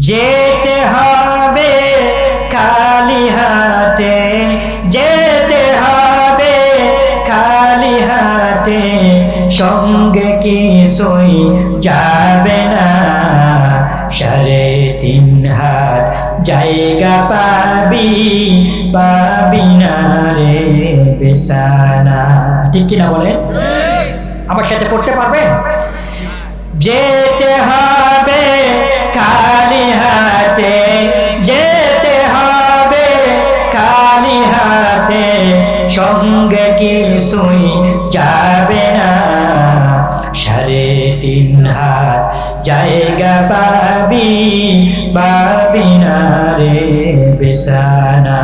যেতে হবে খালি হাতে, যেতে হবে খালি হাতে, সঙ্গে কিছুই যাবে না। 3.5 হাত জায়গা পাবি, পাবি না রে বিছানা। ঠিক কিনা বলেন? আমার সাথে পড়তে পারবেন? যেতে হবে খালি হাতে, যেতে হবে খালি হাতে, সঙ্গে কিছুই যাবে না। 3.5 হাত জায়গা পাবি, পাবি না রে বিছানা।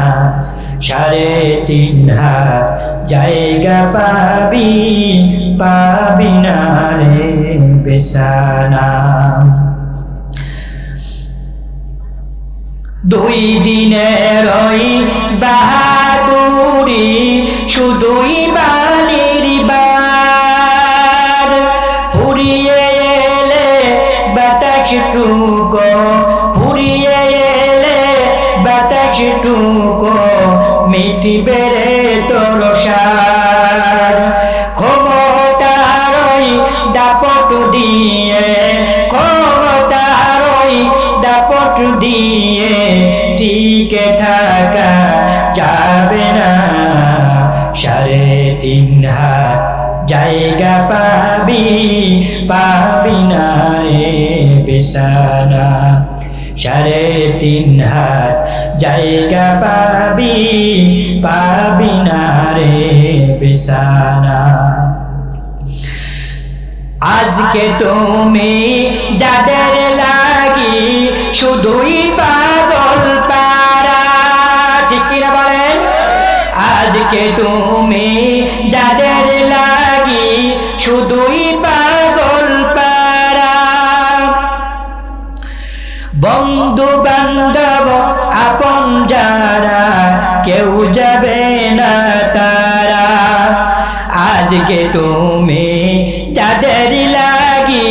3.5 হাত জায়গা পাবি, পাবি না রে বিছানা। 2 দিনের ওই বাহাদুরি, শুধুই বালির বার। ফুরিয়ে এলে বাতাস টুকো, ফুরিয়ে এলে বাতাস টুকো, মিটবে রে তোর সার। ক্ষমতার ওই দাপট দিয়ে, ক্ষমতার ওই দাপট দিয়ে টিকে থাকা যাবে না। 3.5 হাত জায়গা পাবি, পাবি না রে বিছানা। 3.5 হাত জায়গা পাবি, পাবি না রে বিছানা। আজকে তুমি যাদের লাগি শুধুই পাগল পারা। ঠিক কিনা বলেন? আজকে তুমি যাদের লাগি শুধুই পাগল পারা। বন্ধু বান্ধব আপন যারা কেউ যাবে না তারা। আজকে তুমি যাদের লাগি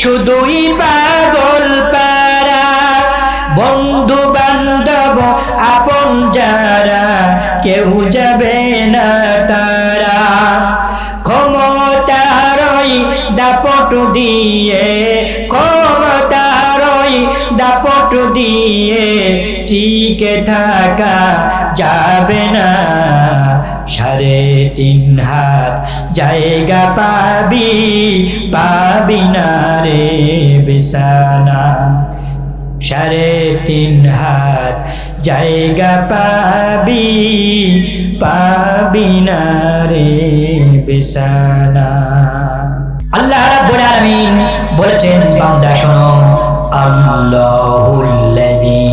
শুধুই পাগল পারা। বন্ধু বান্ধব আপন যারা কেউ যাবে না তারা। ক্ষমতার ওই দাপট দিয়ে, ক্ষমতার ওই দাপট দিয়ে টিকে থাকা যাবে না। 3.5 হাত জায়গা পাবি, পাবি না রে বিছানা। 3.5 হাত জায়গা পাবি, পাবি না রে বিছানা। আল্লাহ রাব্বুল আলামিন বলেছেন, বান্দা শোনো, আল্লাহুল্লাযী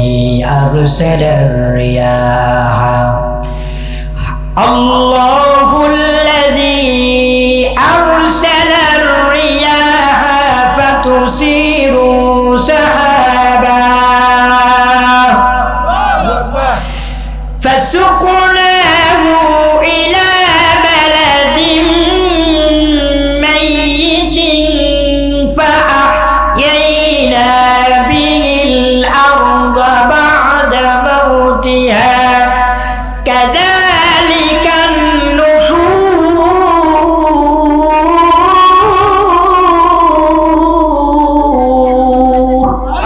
আরসালার রিয়াহা, আল্লাহুল্লাযী আরসালার রিয়াহা ফাতুসিরু সাহাবা ফাসুকনাহু ইলা বালাদিন মাইয়িতিন ফাআহইয়ানা বিহিল আরদা বা'দা মাউতিহা কাযালিকান নুশুর।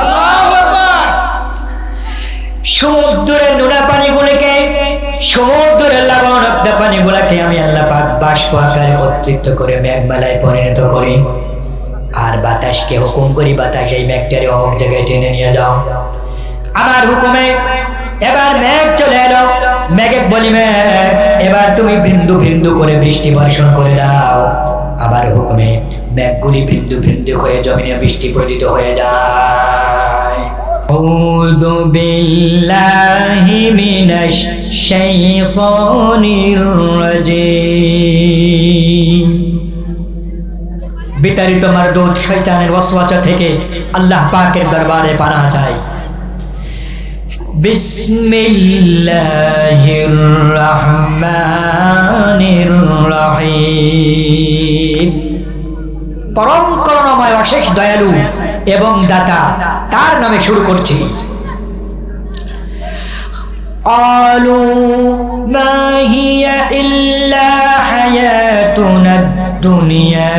আল্লাহু আকবার। সমুদ্রের নোনা পানিগুলোকে, সমুদ্রের লবণাক্ত পানিগুলোকে আমি আল্লাহ পাক বাষ্প আকারে অতৃপ্ত করে মেঘমালায় পরিণত করি। আর বাতাসকে হুকুম করি, বাতাস এই মেঘটারে অমুক জায়গায় টেনে নিয়ে যাও। আমার হুকুমে এবার মেঘ চলে এলো। মেঘে বলি, মেঘ এবার তুমি বিন্দু বিন্দু করে বৃষ্টি বর্ষণ করে দাও। আবার হুকুমে মেঘগুলি বিন্দু বিন্দু হয়ে জমিনে বৃষ্টি পতিত হয়ে যায়। আউযু বিল্লাহি মিনাশ শাইতানির রাজিম। বিতাড়িত মারদুদ শয়তানের ওয়াসওয়াসা থেকে আল্লাহ পাকের দরবারে পানাহ চাই। বিসমিল্লাহির রহমানির রহিম। পরম করুণাময় অশেষ দয়ালু এবং দাতা তার নামে শুরু করছি। قالوا ما هي إلا حياتنا الدنيا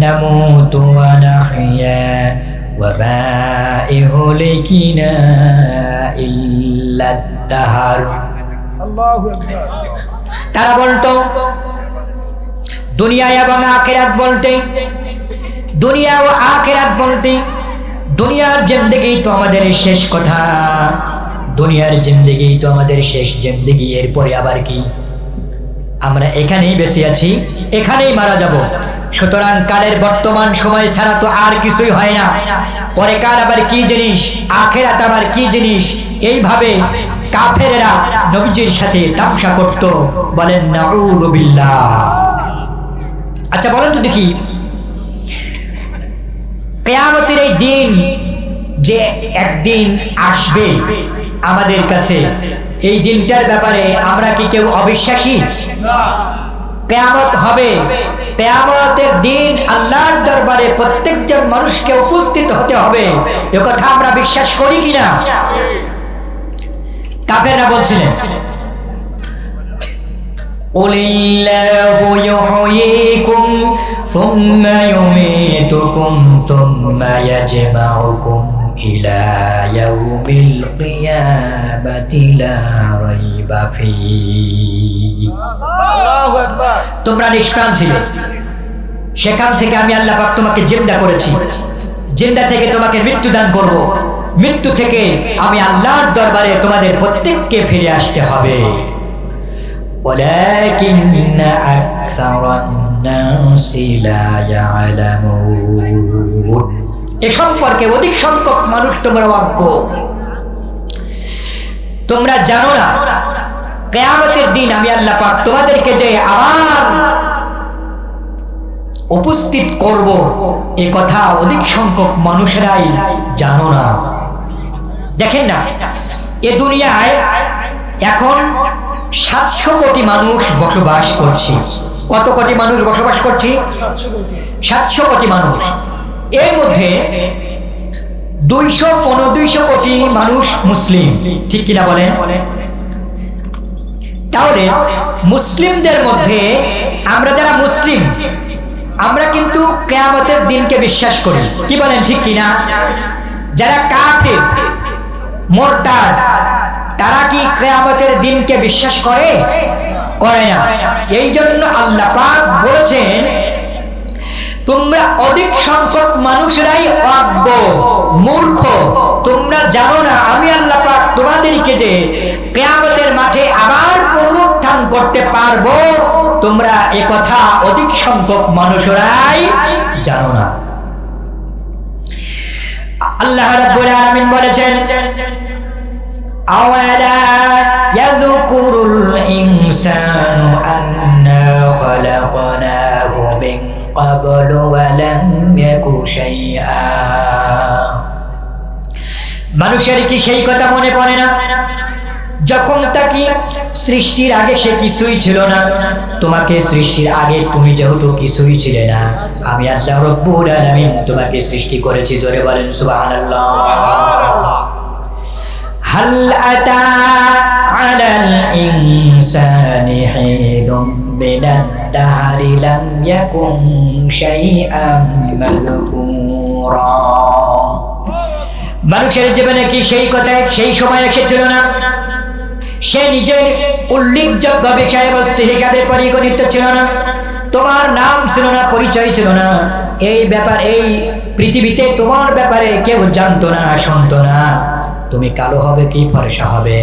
نموت ونحيا وما يهلكنا إلا الدهر। আল্লাহু আকবার। তারা বলতো দুনিয়া এবং আখিরাত বলতে, দুনিয়া ও আখিরাত বলতে দুনিয়ার জিন্দেগি তো আমাদের শেষ কথা, দুনিয়ার জিন্দেগি তো আমাদের শেষ জিন্দেগি, এরপরে আবার কি? আমরা এখানেই বেঁচে আছি, এখানেই মারা যাব। সুতরাং কালের বর্তমান সময় ছাড়া তো আর কিছুই হয় না। পরে কাল আবার কি জিনিস, আখিরাত আবার কি জিনিস, এইভাবে কাফেরেরা নবীজির সাথে তামসা করত। বলেন নাউযু বিল্লাহ। আচ্ছা বলেন তো দেখি, কিয়ামতের এই দিন যে একদিন আসবে আমাদের কাছে, এই দিনটার ব্যাপারে আমরা কি কেউ অবিশ্বাসী? কিয়ামত হবে, কিয়ামতের দিন আল্লাহর দরবারে প্রত্যেকজন মানুষকে উপস্থিত হতে হবে, এ কথা আমরা বিশ্বাস করি কিনা? কাফেররা বলছিলেন কুলিল্লাহু ইউহয়িকুম সুম্মা ইউমীতুকুম সুম্মা ইয়াজমাউকুম ইলা ইয়াউমিল কিয়ামাতি লা রাইবা ফীহি। আল্লাহু আকবার। তোমরা নিষ্প্রাণ ছিলে, সেখান থেকে আমি আল্লাহ পাক তোমাকে জিন্দা করেছি, জিন্দা থেকে তোমাকে মৃত্যু দান করব, মৃত্যু থেকে আমি আল্লাহর দরবারে তোমাদের প্রত্যেককে ফিরে আসতে হবে। ওয়ালাকিন্না আকসারান নাসি লা ইয়ালামুন। এ সম্পর্কে অধিক সংখ্যক মানুষ তোমরা অজ্ঞ, তোমরা জানো না কিয়ামতের দিন আমি আল্লাহ পাক তোমাদেরকে যে আবার উপস্থিত করব, এ কথা অধিক সংখ্যক মানুষেরাই জানো না। দেখেন না, এ দুনিয়ায় এখন 700 কোটি মানুষ বসবাস করছে। কত কোটি মানুষ বসবাস করছে? 700 কোটি মানুষ। এর মধ্যে 200 কোটি মানুষ মুসলিম, ঠিক কিনা বলেন? তাহলে মুসলিমদের মধ্যে আমরা যারা মুসলিম, আমরা কিন্তু কিয়ামতের দিনকে বিশ্বাস করি, কি বলেন ঠিক কিনা? যারা কাফির মুরতাদ, তারা কি কিয়ামতের দিনকে বিশ্বাস করে? করে না। এই জন্য আল্লাহ পাক বলেছেন তোমরা অধিক সংখ্যক মানুষরাই অজ্ঞ, মূর্খ, তোমরা জানো না আমি আল্লাহ পাক তোমাদেরকে যে কিয়ামতের মাঠে আবার পুনরুত্থান করতে পারবো, তোমরা এ কথা অধিক সংখ্যক মানুষরাই জানো না। আল্লাহ রাব্বুল আলামিন বলেছেন আওয়ালা ইয়াযকুরুল ইনসানু আন্না খালাকনাহু মিন ক্বাবলু ওয়া লাম ইয়াকু শাইআ। মানুষের কি সেই কথা মনে পড়ে না যখন তাকে সৃষ্টির আগে সে কিছুই ছিল না? তোমাকে সৃষ্টির আগে তুমি যেহেতু কিছুই ছিলে না, আমি আল্লাহ রাব্বুল আলামিন তোমাকে সৃষ্টি করেছি। জোরে বলেন সুবহানাল্লাহ। হাল আতা আলাল ইনসানি হিনুম মিনাদ দাহরি লাম ইয়াকুন শাইআম মাযকুরা। মানুষের জীবনে কি সেই কথা সেই সময় এসেছিল না? সে নিজের উল্লেখযোগ্য বিষয়বস্তু হিসাবে পরিগণিত ছিল না, তোমার নাম ছিল না, পরিচয় ছিল না, এই ব্যাপার এই পৃথিবীতে তোমার ব্যাপারে কেউ জানতো না, শুনতো না। তুমি কালো হবে কি ফর্সা হবে,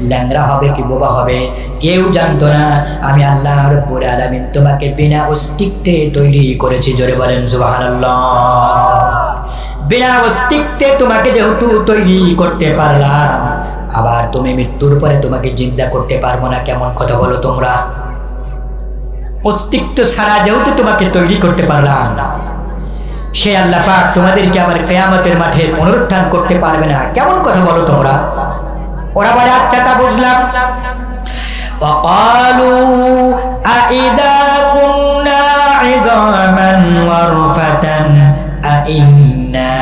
ল্যাংড়া হবে কি বোবা হবে, কেউ জানতো না। আমি আল্লাহ রাব্বুল আলামিন তোমাকে বিনা অস্তিত্বে তৈরি করেছি। জোরে বলেন সুবহানাল্লাহ। বিনা অস্তিত্বে তোমাকে যেহেতু তৈরি করতে পারলাম, আবার তুমি মৃত্যুর পরে তোমাকে জিন্দা করতে পারবো না, কেমন কথা বলো তোমরা? অস্তিত্ব ছাড়া যেহেতু তোমাকে তৈরি করতে পারলাম, সে আল্লাহ পাক তোমাদেরকে আবার কিয়ামতের মাঠে পুনরুত্থান করতে পারবে না, কেমন কথা বলো তোমরা? ওরা বলে আচ্ছা তা বুঝলাম। وقالوا أإذا كنا عظاما ورفة أإنا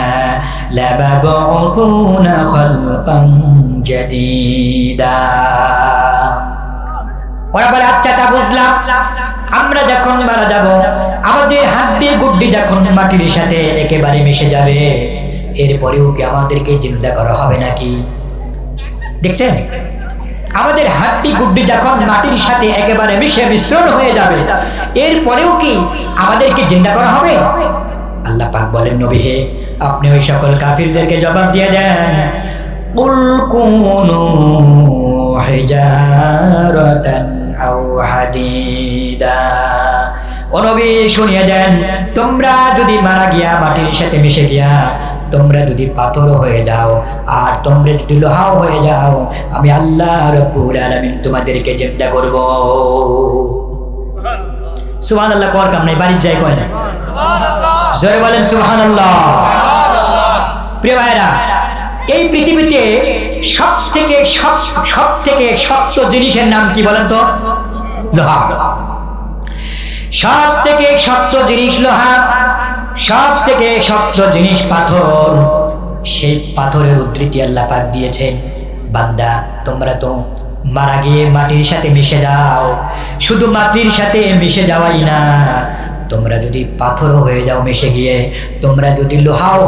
লামাবউসুনা খালকান জাদীদা। ওরা বলে আচ্ছা তা বুঝলাম, আমরা যখন মারা যাব আমাদের হাড্ডি গুড্ডি যখন মাটির সাথে একেবারে মিশে যাবে, এরপরেও কি আমাদেরকে জিন্দা করা হবে নাকি? দেখছেন, আমাদের হাড্ডি গুড্ডি যখন মাটির সাথে একেবারে মিশে মিশ্রণ হয়ে যাবে, এরপরেও কি আমাদেরকে জিন্দা করা হবে? আল্লাহ পাক বলেন, নবী হে, আপনি ওই সকল কাফিরদেরকে জবাব দিয়ে দেন, কুল কুনু হিজারাতান আও হাদিদা। ও নবী শুনিয়ে দেন, তোমরা যদি মারা গিয়া মাটির সাথে মিশে গিয়া তোমরা যদি পাথর হয়ে যাও আর তোমরা যদি লোহাও হয়ে যাও, আমি আল্লাহ রব্বুল আলামিন তোমাদেরকে জিন্দা করব। সুবহানাল্লাহ। কর কাম নাই, বাড়ির যাই কয় জোরে বলেন সুবহানাল্লাহ। প্রিয় ভাইরা, এই পৃথিবীতে সবথেকে শক্ত জিনিসের নাম কি বলেন তো? লোহা। সব থেকে শক্ত জিনিস লোহা, সব থেকে শক্ত জিনিস পাথর। সেই পাথরের উদ্ধৃতি আল্লাহ পাক দিয়েছেন, বান্দা তোমরা তো মারা গিয়ে মাটির সাথে মিশে যাও, শুধু মাটির সাথে মিশে যাওয়াই না, তোমরা যদি পাথরও হয়ে যাও মিশে গিয়ে, তোমরা যদি লোহাও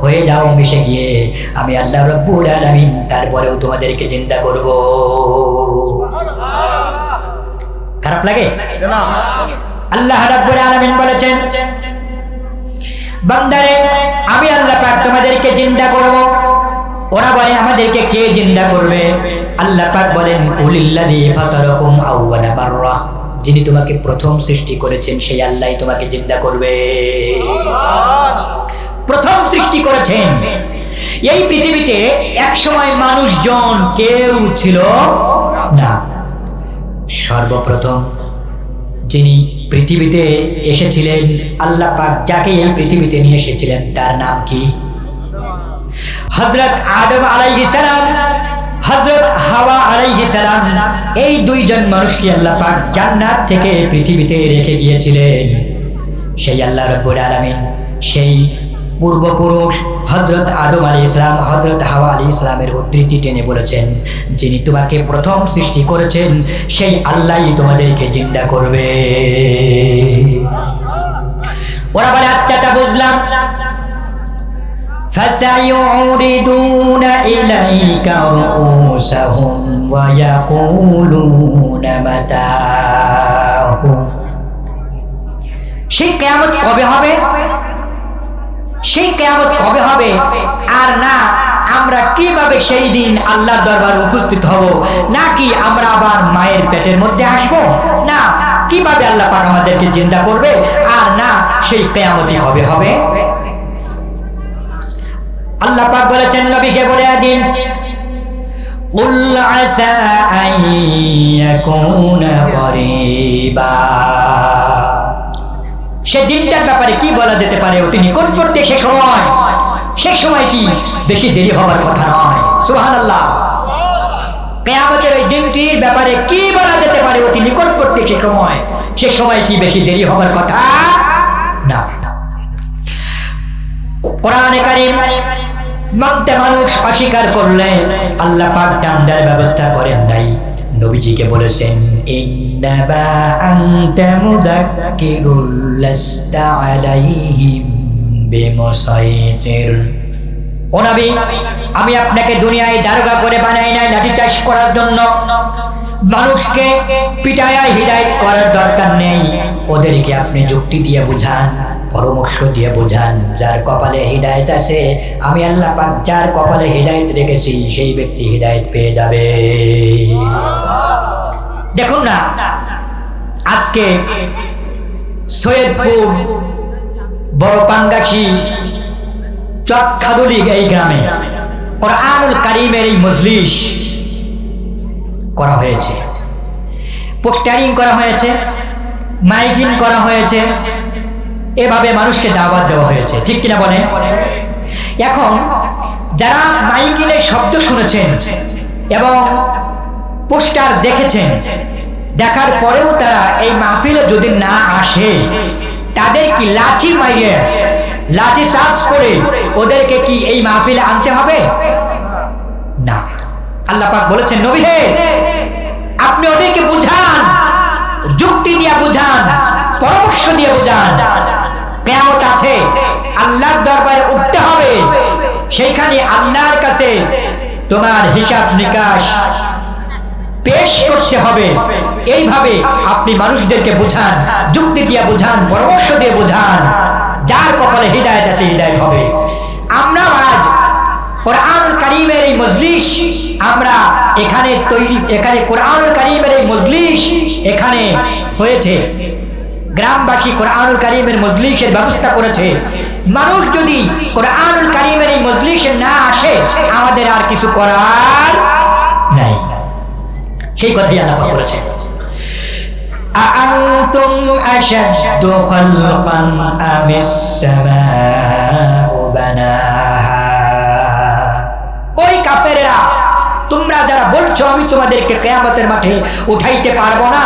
হয়ে যাও মিশে গিয়ে, আমি আল্লাহ রব্বুল আলামিন তারপরেও তোমাদেরকে জিন্দা করব। খারাপ লাগে? আল্লাহ রাব্বুল আলামিন বলেছেন, বান্দারে আমি আল্লাহ পাক তোমাদেরকে জিন্দা করব। ওরা বলেন আমাদেরকে কে জিন্দা করবে? আল্লাহ পাক বলেন, কুলিল্লাযী ফাতারাকুম আউওয়ালা মাররা, যিনি তোমাকে প্রথম সৃষ্টি করেছেন সেই আল্লাহই তোমাকে জিন্দা করবে। প্রথম সৃষ্টি করেছেন। এই পৃথিবীতে এক সময় মানুষজন কেউ ছিল না। সর্বপ্রথম যিনি পৃথিবীতে এসেছিলেন, আল্লাহ পাক যাকে এই পৃথিবীতে নিয়ে এসেছিলেন তার নাম কি? হযরত আদম আলাইহিস সালাম, হযরত হাওয়া আলাইহিস সালাম। এই দুইজন মানুষকে আল্লাহ পাক জান্নাত থেকে পৃথিবীতে রেখে গিয়েছিলেন। সেই আল্লাহ রাব্বুল আলামিন সেই পূর্বপুরুষ হযরত আদম আলাইহিস সালাম, হযরত হাওয়া আলাইহিস সালামের উদ্ধৃতি টেনে বলেছেন, যিনি তোমাকে প্রথম সৃষ্টি করেছেন সেই আল্লাহই তোমাদেরকে জিন্দা করবে। ওরা বলে আচ্ছা তা বুঝলাম। فَسَيُعْرِضُونَ إِلَيْكَ رُؤُوسَهُمْ وَيَقُولُونَ مَتَىٰ। সেই কিয়ামত কবে হবে? সেই কিয়ামত কবে হবে? আর না আমরা কিভাবে সেই দিন আল্লাহর দরবারে উপস্থিত হব, নাকি আমরা আবার মায়ের পেটের মধ্যে আসব, না কিভাবে আল্লাহ পাক আমাদেরকে জিন্দা করবে, আর না সেই কিয়ামতই কবে হবে? আল্লাহ পাক বলেছেন, নবীকে বলে দিন, কুল আসা আন ইয়াকুনা করিবা। সে দিনটার ব্যাপারে কি বলা যেতে পারে? অতি নিকটবর্তী সে সময়টি বেশি দেরি হবার কথা নয়। সুবহানাল্লাহ। কিয়ামতের ওই দিনটির ব্যাপারে কি বলা যেতে পারে? অতি নিকটবর্তী সে সময়টি বেশি দেরি হবার কথা না। কোরআনে কারীম মানতে মানুষ অস্বীকার করলে আল্লাহ পাক ডান্ডার ব্যবস্থা করেন নাই। নবীজিকে বলেছেন, ইন্নামা আনতা মুযাক্কিরুল লাস্তা আলাইহিম বিমুসাইতির। ও নবী, আমি আপনাকে দুনিয়ায় দারোগা করে বানাই নাই লাঠিচার্জ করার জন্য। মানুষকে পিটায়া হিদায়াত করার দরকার নেই। ওদেরকে আপনি যুক্তি দিয়ে বুঝান, পরামর্শ দিয়ে বোঝান। যার কপালে হিদায়াত আছে, আমি আল্লাহ পাক যার কপালে হিদায়াত রেখেছি সেই ব্যক্তি হিদায়াত পেয়ে যাবে। দেখুন না, আজকে সৈয়দপুর বড় পাঙ্গাসি চটখাদুলি এই গ্রামে কোরআনুল কারীমের এই মজলিস করা হয়েছে, পোস্টারিং করা হয়েছে, মাইকিং করা হয়েছে, এভাবে মানুষকে দাওয়াত দেওয়া হয়েছে, ঠিক কিনা বলেন? এখন যারা মাইকিংয়ের শব্দ শুনেছেন এবং পোস্টার দেখেছেন, দেখার পরেও তারা এই মাহফিলে যদি না আসে, তাদের কি লাঠি চার্জ করে ওদেরকে কি এই মাহফিলে আনতে হবে না। আল্লাহ পাক বলেছেন, নবী হে, আপনি ওদেরকে বুঝান, যুক্তি দিয়ে বুঝান, পরামর্শ দিয়ে বুঝান। কিয়ামত আছে, আল্লাহর দরবারে উঠতে হবে, সেইখানে আল্লাহর কাছে তোমার হিসাব নিকাশ পেশ করতে হবে। এইভাবে আপনি মানুষদেরকে বুঝান, যুক্তি দিয়ে বুঝান, পরামর্শ দিয়ে বুঝান। যার কপালে হিদায়াত আছে হিদায়াত হবে। আমরা আজ কোরআনুল কারীমের এই মজলিস, আমরা এখানে কোরআনুল কারীমের এই মজলিস এখানে হয়েছে, গ্রামবাসী কোরআনুল কারীমের মজলিসের ব্যবস্থা করেছে। মানুষ যদি কোরআনুল কারীমের এই মজলিসে না আসে, আমাদের আর কিছু করার নাই। সেই কথাই আল্লাহ পাক বলেছেন, আআনতুম আশাদ্দু খালকান আমিস সামাউ বানাহা। ওই কাফেরেরা, তোমরা যারা বলছো আমি তোমাদেরকে কিয়ামতের মাঠে উঠাইতে পারবো না,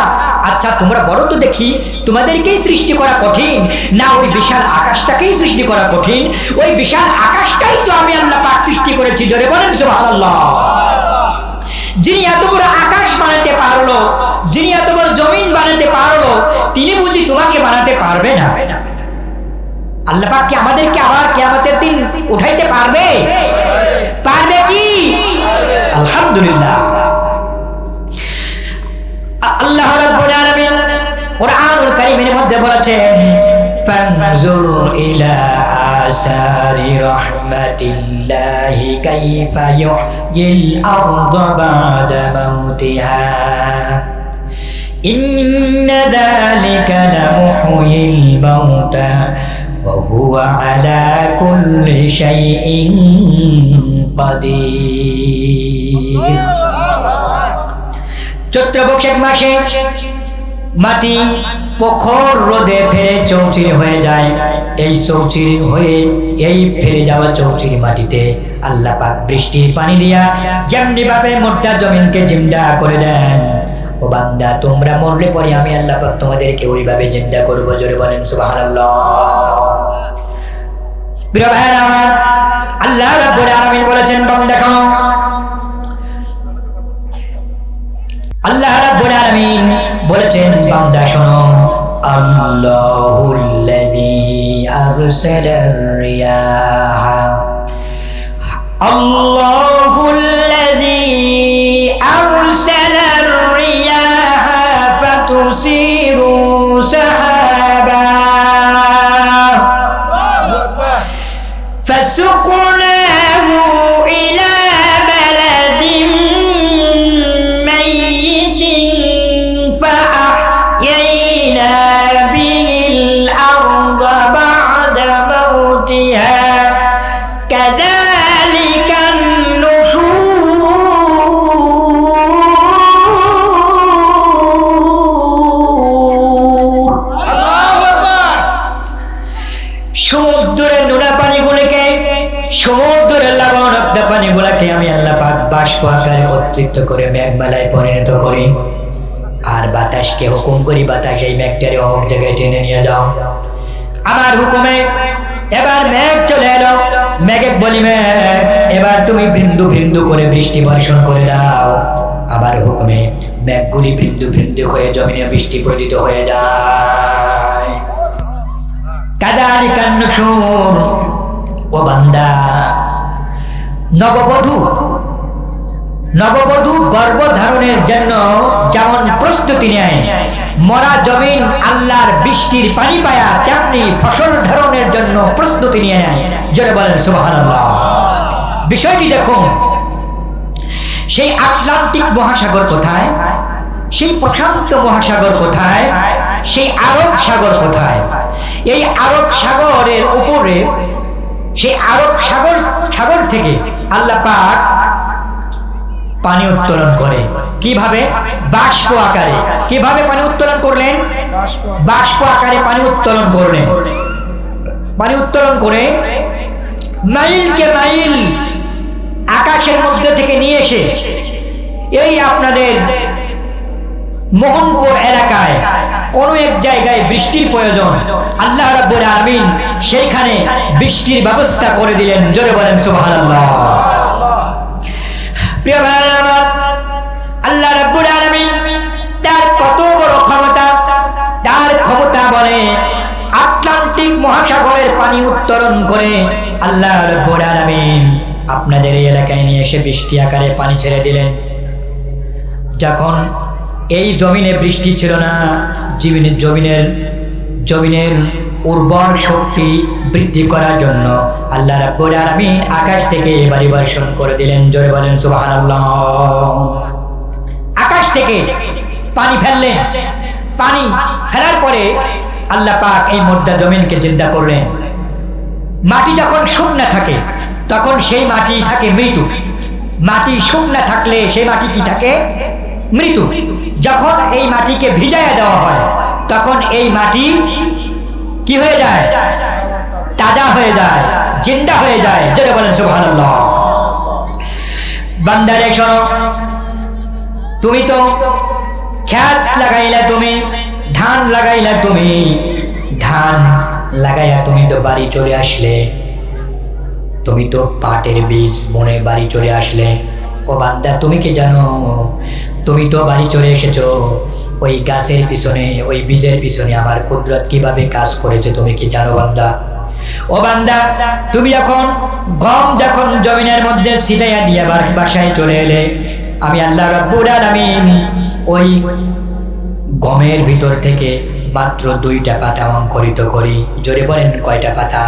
আচ্ছা তোমরা বলো তো দেখি, তোমাদেরকেই সৃষ্টি করা কঠিন না ওই বিশাল আকাশটাকেই সৃষ্টি করা কঠিন? ওই বিশাল আকাশটাই তো আমি আল্লাহ পাক সৃষ্টি করেছি। জোরে বলেন সুবহানাল্লাহ। যিনি এত বড় আকাশ বানাতে পারলো, যিনি এত বড় জমিন বানাতে পারলো, তিনি বুঝি তোমাকে বানাতে পারবে না? আল্লাহ পাক কি আমাদেরকে আবার কিয়ামতের দিন উঠাইতে পারবে? পারবে কি? আলহামদুলিল্লাহ। আল্লাহ রাব্বুল আলামিন কোরআনুল কারীমের মধ্যে বলেছেন, ফানজুর ইলা আসারি রাহমাতিল্লাহি কাইফা ইউহয়িল আরদা বা'দা মাউতিহা ইন্না যালিকা লামুহয়িল মাউতা ওয়া হুয়া আলা কুল্লি শাইইন কাদির। চৈত্র বৈশাখ মাসে মাটি প্রখর রোদে ফেরে চৌচির হয়ে যায়। এই চৌচির হয়ে এই ফেরে যাওয়া চৌচির মাটিতে আল্লাহ পাক বৃষ্টির পানি দিয়া যেমনি ভাবে মোটা জমিনকে জিন্দা করে দেন, ও বান্দা তোমরা মরলে পরে আমি আল্লাহ পাক তোমাদেরকে ওইভাবে জিন্দা করবো। জোরে বলেন সুবহানাল্লাহ। প্রিয় ভাইরা আমার, আল্লাহ রাব্বুল আলামিন বলেছেন, বান্দা শোনো, আল্লাহ রাব্বুল আলামিন বলেছেন, বান্দা শোনো, আল্লাহুল্লাযী আরসালার রিয়াহা, আল্লাহুল্লাযী আরসালার রিয়াহা ফাতুসিরু সাহাবা ফাসুকনাহু ইলা বালাদিন সমুদ্রের লবণাক্ত পানিগুলাকে আমি আল্লাহ পাক বাষ্প আকারে অতৃপ্ত করে মেঘমালায় পরিণত করি, আর বাতাসকে হুকুম করি, বাতাস এই মেঘটারে অমুক জায়গায় টেনে নিয়ে যাও। আমার হুকুমে এবার মেঘ চলে এলো, মেঘে বলি, মেঘ এবার তুমি বিন্দু বিন্দু করে বৃষ্টি বর্ষণ করে দাও। আবার হুকুমে মেঘগুলি বিন্দু বিন্দু হয়ে জমিনে বৃষ্টি পতিত হয়ে যায়। কাযালিকান নুশুর। ও বান্দা, নববধূ গর্ভধারণের জন্য যেমন প্রস্তুতি নেয়, মরা জমিন আল্লাহর বৃষ্টির পানি পায়া তেমনি ফসল ধারণের জন্য প্রস্তুতি নিয়ে নেয়। জোরে বলেন সুবহানাল্লাহ। বিষয়টি দেখুন, সেই আটলান্টিক মহাসাগর কোথায়, সেই প্রশান্ত মহাসাগর কোথায়, সেই আরব সাগর কোথায়? এই আরব সাগরের উপরে, সেই আরব সাগর থেকে আল্লাহ পাক পানি উত্তোলন করে। কিভাবে? বাষ্প আকারে। কিভাবে পানি উত্তোলন করলেন? বাষ্প আকারে পানি উত্তোলন করলেন। পানি উত্তোলন করে মাইলকে মাইল আকাশের মধ্যে থেকে নিয়ে এসে এই আপনাদের মোহনপুর এলাকায় কোনো এক জায়গায় বৃষ্টির প্রয়োজন, আল্লাহ রাব্বুল আলামিন সেইখানে বৃষ্টির ব্যবস্থা করে দিলেন। জোরে বলেন সুবহানাল্লাহ। প্রিয় ভাইরা আমার, আল্লাহ রাব্বুল আলামিন তার কত বড় ক্ষমতা, তার ক্ষমতা বলে আটলান্টিক মহাসাগরের পানি উত্তোলন করে আল্লাহ রাব্বুল আলামিন আপনাদের এই এলাকায় নিয়ে এসে বৃষ্টি আকারে পানি ছেড়ে দিলেন। যখন এই জমিনে বৃষ্টি ছিল না, জমিনের উর্বর শক্তি বৃদ্ধি করার জন্য আল্লাহ রাব্বুল আলামিন আকাশ থেকে বাড়ি বর্ষণ করে দিলেন। জোরে বলেন সুবহানাল্লাহ। আকাশ থেকে পানি ফেললেন, পানি ফেলার পরে আল্লাহ পাক এই মুর্দা জমিনকে জিন্দা করলেন। মাটি যখন শুকনা থাকে তখন সেই মাটি থাকে মৃত, মাটি শুকনা থাকলে সেই মাটি কি থাকে? মৃত। যখন এই মাটিকে ভিজাইয়া দেওয়া হয় তখন এই মাটি কি হয়ে যায়? তাজা হয়ে যায়, জিন্দা হয়ে যায়। যেটা বলেন সুবহানাল্লাহ। বান্দারে শোনো, তুমি তো খেত লাগাইলা, তুমি ধান লাগাইলা, তুমি ধান লাগাইয়া তুমি তো বাড়ি চলে আসলে, তুমি তো পাটের বীজ বনে বাড়ি চলে আসলে। ও বান্দা, তুমি কি জানো তুমি তো বাড়ি চলে এসেছো, ওই গাছের পিছনে, ওই বীজের পিছনে আমার কুদরত কিভাবে কাজ করেছে তুমি কি জানো বান্দা? ও বান্দা, তুমি গম যখন জমিনের মধ্যে ছিটাইয়া দিয়ে বাসায় চলে এলে, আমি আল্লাহ রাব্বুল আলামিন ওই গমের ভিতর থেকে মাত্র 2টা পাতা অঙ্কুরিত করি। জোরে বলেন কয়টা পাতা?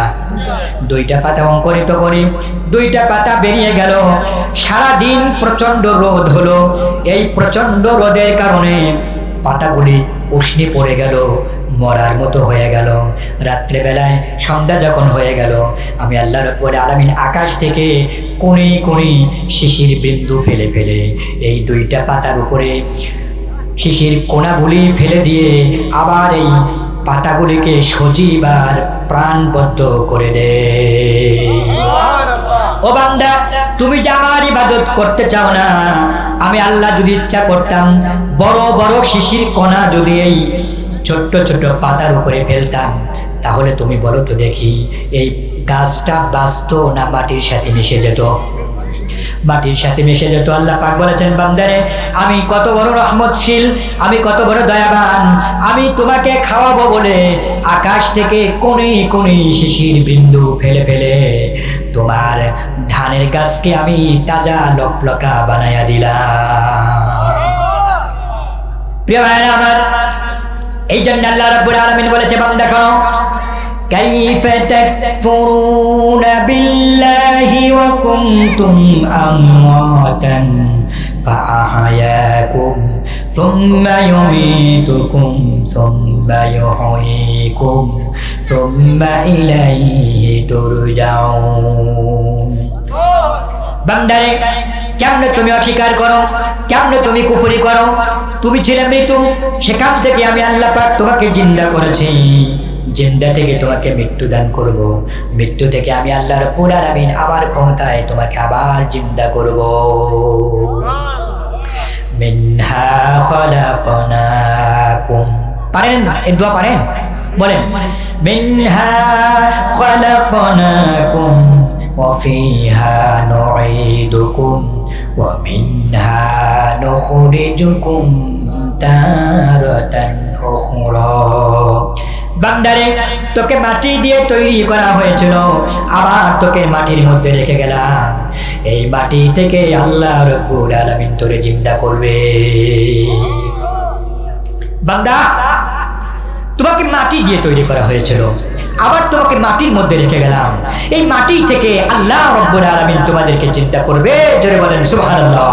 2টা পাতা অঙ্কুরিত করি। 2টা পাতা বেরিয়ে গেল। সারাদিন প্রচন্ড রোদ হলো। এই প্রচন্ড রোদের কারণে পাতাগুলি উষ্ণে পড়ে গেল, মরার মতো হয়ে গেল। রাত্রেবেলায় সন্ধ্যা যখন হয়ে গেল, আমি আল্লাহ রাব্বুল আলামিন আকাশ থেকে কোণে কোণে শিশির বিন্দু ফেলে ফেলে এই 2টা পাতার উপরে শিশির কোণাগুলি ফেলে দিয়ে আবার এই পাতাগুলিকে সজীব আর প্রাণবদ্ধ করে দে। ও বান্দা, তুমি যে আমার ইবাদত করতে চাও না, আমি আল্লাহ যদি ইচ্ছা করতাম বড় বড় শিশির কণা যদি এই ছোট্ট ছোট্ট পাতার উপরে ফেলতাম, তাহলে তুমি বলো তো দেখি এই গাছটা বাঁচত না মাটির সাথে মিশে যেত? মাটির সাথে মিশে যেত। আল্লাহ পাক বলেছেন, বান্দারে আমি কত বড় রহমতশীল, আমি কত বড় দয়াবান, আমি তোমাকে খাওয়াবো বলে আকাশ থেকে কোণে কোণে শিশির বিন্দু ফেলে ফেলে তোমার ধানের গাছকে আমি তাজা লকলকা বানাইয়া দিলাম। প্রিয় ভাইরা আমার, এই জন্য আল্লাহ রাব্বুল আলামিন বলেছে, বান্দা শোনো, كيف تكفرون بالله وكنتم أمواتا فأحياكم ثم يميتكم ثم يحييكم ثم إليه ترجعون। বান্দারে, কেমনে তুমি অস্বীকার করো, কেমনে তুমি কুফরি করো? তুমি ছিলে মৃত্যু, সেখান থেকে আমি আল্লাহ পাক তোমাকে জিন্দা করেছি, জিন্দা থেকে তোমাকে মৃত্যু দান করব, মৃত্যু থেকে আমি আল্লাহ রাব্বুল আলামিন আমার ক্ষমতায় তোমাকে আবার জিন্দা করব। মিনহা খালাকনাকুম, পারেন এই দোয়া পারেন? বলেন, মিনহা খালাকনাকুম ওয়া ফিহা নুঈদুকুম ওয়া মিনহা নুখরিজুকুম তারাতান উখরা। বান্দারে, তোকে মাটি দিয়ে তৈরি করা হয়েছিল, আবার তোকে মাটির মধ্যে রেখে গেলাম, এই মাটি থেকে আল্লাহ রাব্বুল আলামিন তোরে জিন্দা করবে। বান্দা, তোমাকে মাটি দিয়ে তৈরি করা হয়েছিল, আবার তোমাকে মাটির মধ্যে রেখে গেলাম, এই মাটি থেকে আল্লাহ রাব্বুল আলামিন তোমাদেরকে জিন্দা করবে। জোরে বলেন সুবহানাল্লাহ।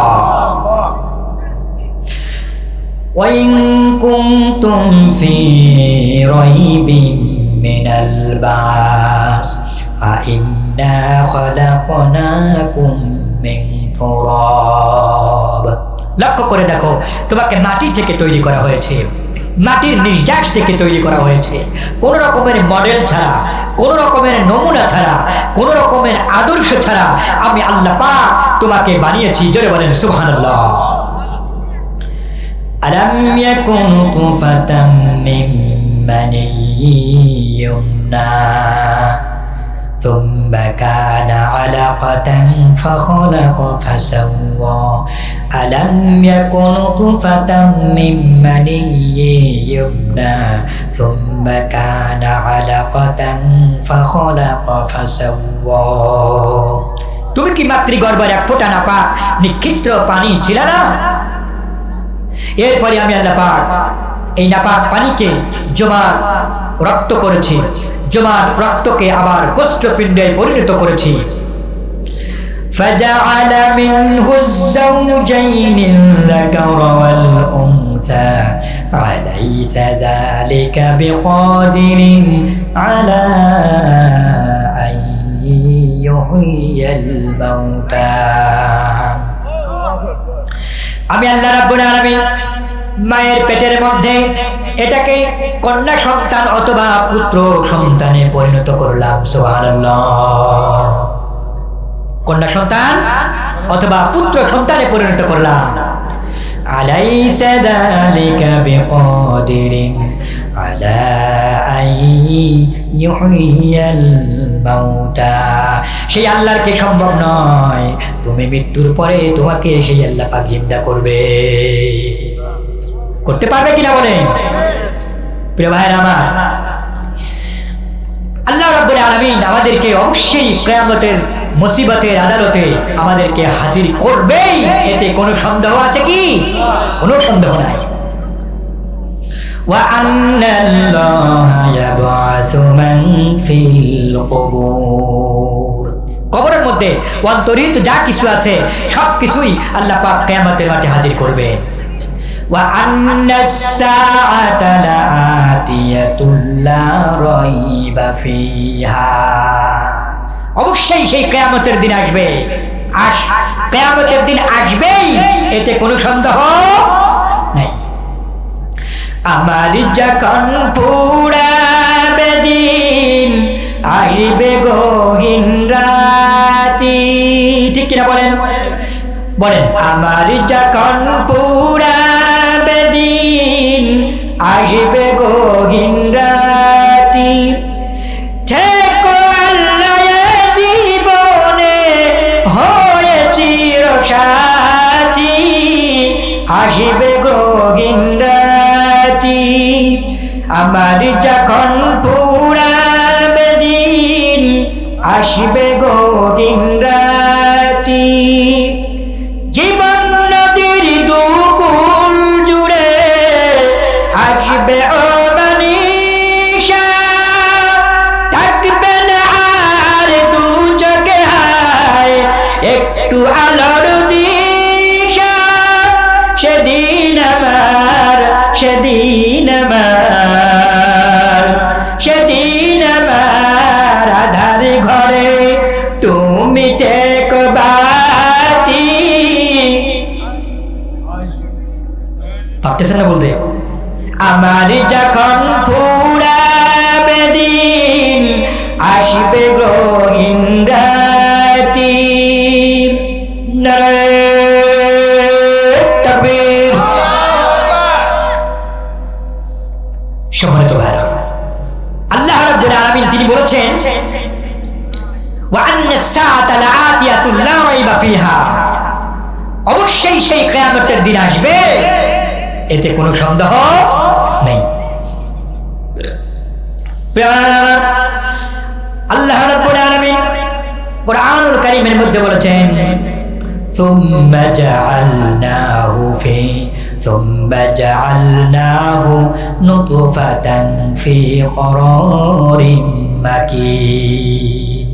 وَإِن كُنتُمْ فِي رَيْبٍ مِّنَ الْبَعْثِ فَإِنَّا خَلَقْنَاكُم مِّن تُرَابٍ। লক্ষ্য করে দেখো, তোমাকে মাটি থেকে তৈরি করা হয়েছে, মাটির নির্যাস থেকে তৈরি করা হয়েছে। কোনো রকমের মডেল ছাড়া, কোনো রকমের নমুনা ছাড়া, কোনো রকমের আদর্শ ছাড়া আমি আল্লাহ পাক তোমাকে বানিয়েছি। জোরে বলেন সুবহানাল্লাহ। ألم يكن طفة من مني يمنى ثم كان علقة فخلق فسوى ألم يكن نطفة من مني يمنى ثم كان علقة فخلق فسوى তুমি কি মাতৃগর্ভের এক ফোঁটা নাপাক নিক্ষিপ্ত পানি ছিল না? এরপরে আমি আল্লাহ পাক এই নাপাক পানিকে জমাট রক্ত করেছি, জমাট রক্তকে আবার কোষ্ঠপিণ্ডে পরিণত করেছি। فجعل منه الزوجين الذكر والأنثى أليس ذلك بقادر على أن يحيي الموتى আমি আল্লাহ রাব্বুল আলামিন মায়ের পেটের মধ্যে এটাকে কন্যা সন্তান অথবা পুত্র সন্তানে পরিণত করলাম। সুবহানাল্লাহ। কন্যা সন্তান অথবা পুত্র সন্তানে পরিণত করলাম। আলাইসা যালিকা বিকাদিরিন আলা আন ইউহিয়াল মাউতা, সেই আল্লাহর কি সম্ভব নয় তুমি মৃত্যুর পরে তোমাকে সেই আল্লাহ পাক জিন্দা করবে? করতে পারবে কিনা বলেন? প্রিয় ভাইরা আমার, আল্লাহ রাব্বুল আলামিন আমাদেরকে অবশ্যই কিয়ামতের মুসিবতের আদালতে আমাদেরকে হাজির করবেই, এতে কোনো সন্দেহ আছে কি? কোনো সন্দেহ নাই। ওয়া আন্নাল্লাহা ইয়াবআসু মান ফিল কুবুর, কবরের মধ্যে অন্তরিত যা কিছু আছে সব কিছুই আল্লাহ পাক কিয়ামতের মাঠে হাজির করবেন। ওয়া আন্নাস সাআতা লাআতিয়াতুল লা রাইবা ফিহা, অবশ্যই সেই কিয়ামতের দিন আসবে, আর কিয়ামতের দিন আসবেই, এতে কোনো সন্দেহ নাই। আমার যখন পুরাবে দিন আসবে গহীন রাতি, ঠিক কিনা বলেন? বলেন, আমার যখন পুরাবে দিন আসবে গহীন রাতি, থেকো আল্লাহ জীবনে হয়ে চিরসাথী, আসবে গহীন রাতি, আমার যখন পুরাবে দিন আসবে গহীন রাতি, জীবন নদীর দুকুল জুড়ে আসবে অমানিশা, থাকবে না আর দু চোখে হায় একটু আলোর দিশা, সেদিন আমার, সেদিন আমার, সেদিন আমার আধার ঘরে তুমি থেকো বাতি। পারতেছেন না বলতে? আমার যখন ফুরাবে দিন আসবে গহীন রাতি, নারে তাকবীর। সম্মানিত ভাইরা, আল্লাহ রাব্বুল আলামিন তিনি বলেছেন ওয়া আন্নাস সাআতা লাআতিয়াতুল লা রাইবা ফিহা, অবশ্যই সেই কিয়ামতের দিন আসবে, এতে কোনো সন্দেহ নেই। আল্লাহ রাব্বুল আলামিন কুরআনুল কারীমের মধ্যে বলেছেন সুম্মা জাআলনাহু নুতফাতান ফি করারিম মাকিন,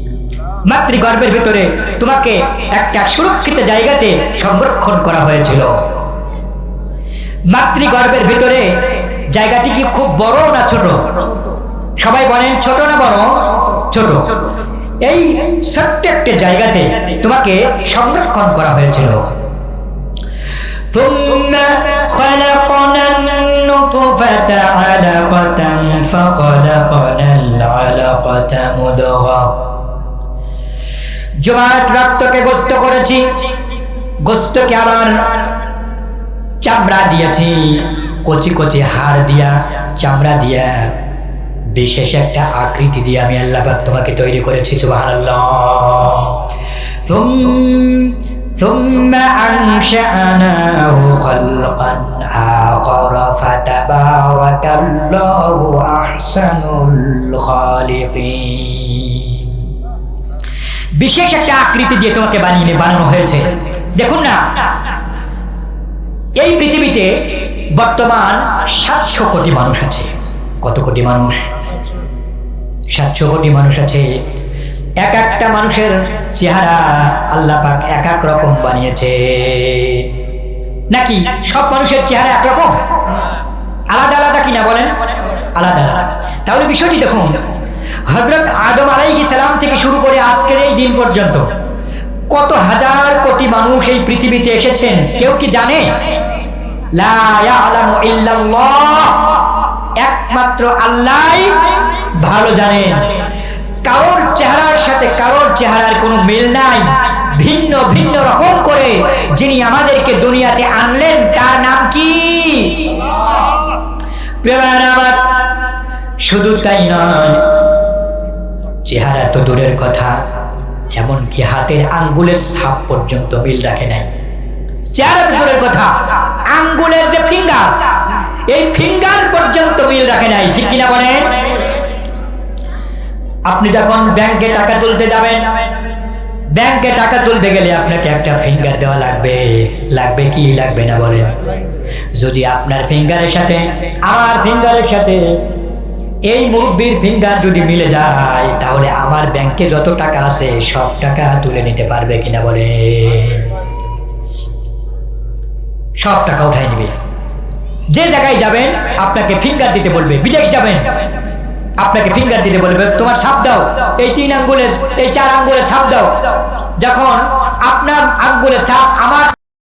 মাতৃগর্ভের ভিতরে তোমাকে একটা সুরক্ষিত জায়গাতে সংরক্ষণ করা হয়েছিল। মাতৃগর্ভের ভিতরে জায়গাটি কি খুব বড় না ছোট? সবাই বলেন ছোট না বড়? ছোট। এই ছোট্ট একটা জায়গাতে তোমাকে সংরক্ষণ করা হয়েছিল। ثم خلقنا النطفة علقة فخلقنا العلقة مضغة, জমাট রক্তকে গোস্ত করেছি, গোস্তকে আবার চামড়া দিয়েছি, কচি কচি হাড় দিয়া, চামড়া দিয়া, বিশেষ একটা আকৃতি দিয়ে আমি আল্লাহ পাক তোমাকে তৈরি করেছি। সুবহানাল্লাহ। ثم أنشأناه خلقا آخر فتبارك الله أحسن الخالقين। বিশেষ একটা আকৃতি দিয়ে তোমাকে বানানো হয়েছে। দেখুন না, এই পৃথিবীতে বর্তমান 700 কোটি মানুষ আছে। কত কোটি মানুষ? 700 কোটি মানুষ আছে। এক একটা মানুষের চেহারা আল্লাহ পাক এক এক রকম বানিয়েছে। নাকি সব মানুষের চেহারা একরকম? আলাদা আলাদা কিনা বলেন? আলাদা আলাদা। তাহলে বিষয়টি দেখুন, হযরত আদম আলাইহিস সালাম থেকে শুরু করে আজকের এই দিন পর্যন্ত কত হাজার কোটি মানুষ এই পৃথিবীতে এসেছেন, কেউ কি জানে? লা ইয়ালামু ইল্লাল্লাহ, একমাত্র আল্লাহই ভালো জানেন। কারোর চেহারার সাথে কারোর চেহারার কোনো মিল নাই। ভিন্ন ভিন্ন রকম করে যিনি আমাদেরকে দুনিয়াতে আনলেন তার নাম কি? প্রিয়রা আমার, শুধু তাই নয়, চেহারা তো দূরের কথা, এমনকি হাতের আঙ্গুলের ছাপ পর্যন্ত মিল রাখে নাই। চেহারা তো দূরের কথা, আঙ্গুলের যে ফিঙ্গার, এই ফিঙ্গার পর্যন্ত মিল রাখে নাই। ঠিক কিনা বলেন? আপনি যখন ব্যাংকে টাকা তুলতে যাবেন, ব্যাংকে টাকা তুলতে গেলে আপনাকে একটা ফিঙ্গার দেওয়া লাগবে। লাগবে কি লাগবে না বলেন? যদি আপনার ফিঙ্গারের সাথে আমার ফিঙ্গারের সাথে এই মুরব্বির ফিঙ্গার যদি মিলে যায়, তাহলে আমার ব্যাংকে যত টাকা আছে সব টাকা তুলে নিতে পারবে কিনা বলেন? সব টাকা উঠাই নেবে। যে জায়গায় যাবেন আপনাকে ফিঙ্গার দিতে বলবে। বিদেশ যাবেন, আপনাকে ফিঙ্গার দিতে বলবে, তোমার ছাপ দাও, এই 3 আঙ্গুলের, এই 4 আঙ্গুলের ছাপ দাও। যখন আপনার আঙ্গুলের ছাপ আমার